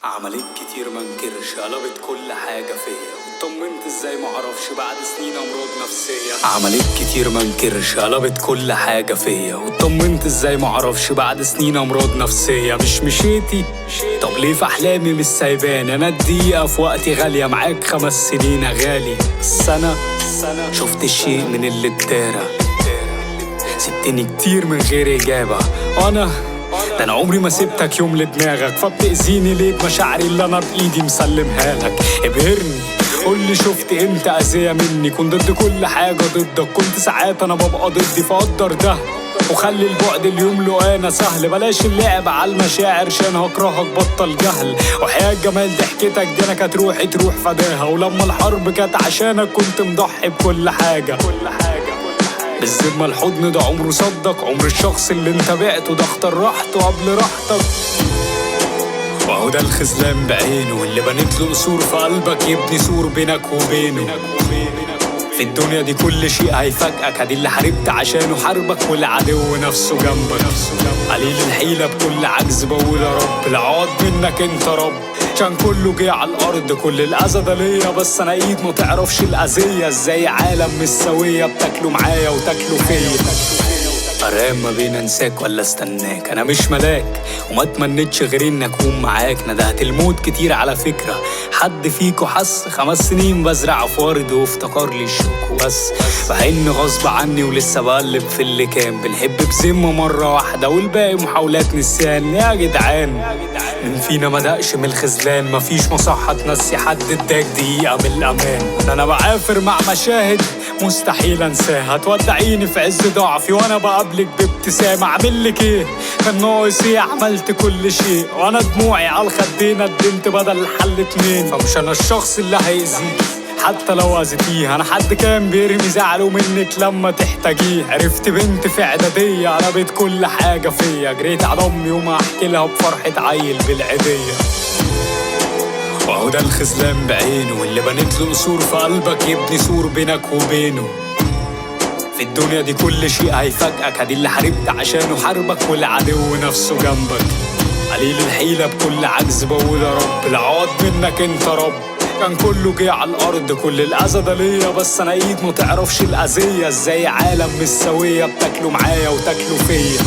عملت كتير منكرش، قلبت كل حاجة فيا وطمنت ازاي معرفش بعد سنين امراض نفسية. عملت كتير منكرش، قلبت كل حاجة فيا وطمنت ازاي معرفش بعد سنين امراض نفسية. مش مشيتي؟ طب ليه في احلامي مش سايباني؟ انا الدقيقة في وقتي غالية، معاك 5 سنين غالي. السنة شفت الشيء من اللي اتدارى، سبتني كتير من غير اجابة. ده انا عمري ما سبتك يوم لدماغك، فبتأذيني ليك مشاعري اللي انا بايدي مسلمها لك. ابهرني قولي شفت امتى اذية مني؟ كنت ضد كل حاجة ضدك، كنت ساعات انا ببقى ضدي، فقدر ده وخلي البعد اليوم له انا سهل. بلاش اللعب على المشاعر عشان هكرهك، بطل جهل. وحياة جمال ضحكتك دي انا كانت روحي تروح فداها، ولما الحرب كانت عشانك كنت مضحي بكل حاجة. بالذمة الحضن ده عمره صدق، عمر الشخص اللي انت بعته ده اختار راحته قبل راحتك. وهو ده الخذلان بعينه اللي بنيت له قصور في قلبك، يبني سور بينك وبينه. في الدنيا دي كل شيء هيفاجئك، ادي اللي حاربت عشانه حاربك والعدو نفسه جنبك. قليل الحيلة بكل عجز بقول يا رب، العوض منك انت رب، عشان كله جه على الارض. كل الاذى ده ليا بس انا ايد ما تعرفش الاذية، ازاي عالم مش سوية بتاكلوا معايا وتاكلوا فيا. قرام ما بين انساك ولا استناك، انا مش ملاك وما اتمنيتش غير اني اكون معاك. ندهت الموت كتير على فكرة، حد فيكو حس 5 سنين بزرع في ورد وافتكر لي الشوك وبس. بحن غصب عني ولسه بقلب في اللي كان، بنحب بذمة مرة واحدة والباقي محاولات نسيان. يا جدعان مين فينا ما دقش من الخذلان؟ مفيش مصحة تنسي حد اداك دقيقة من الامان. انا بعافر مع مشاهد مستحيل انساها، تودعيني في عز ضعفي وانا بقابلك بابتسامة. اعملك ايه؟ كان ناقص ايه؟ عملت كل شيء وانا دموعي على الخدين قدمت بدل الحل 2. فمش انا الشخص اللي هيأذيك حتى لو اذيتيه، انا حد كان بيرمي زعله منك لما تحتاجيه. عرفت بنت في اعدادية قلبت كل حاجة فيا، جريت على امي وما احكي لها بفرحة عيل بالعيدية. وهو ده الخذلان بعينه اللي بنيت له قصور في قلبك، يبني سور بينك وبينه. في الدنيا دي كل شيء هيفاجئك، ادي اللي حاربت عشانه حاربك والعدو نفسه جنبك. قليل الحيلة بكل عجز بقول يا رب، العوض منك انت رب، كان كله جه على الارض. كل الاذى ده ليا بس انا ايد ما تعرفش الاذية، ازاي عالم مش سوية بتاكلوا معايا وتاكلوا فيا.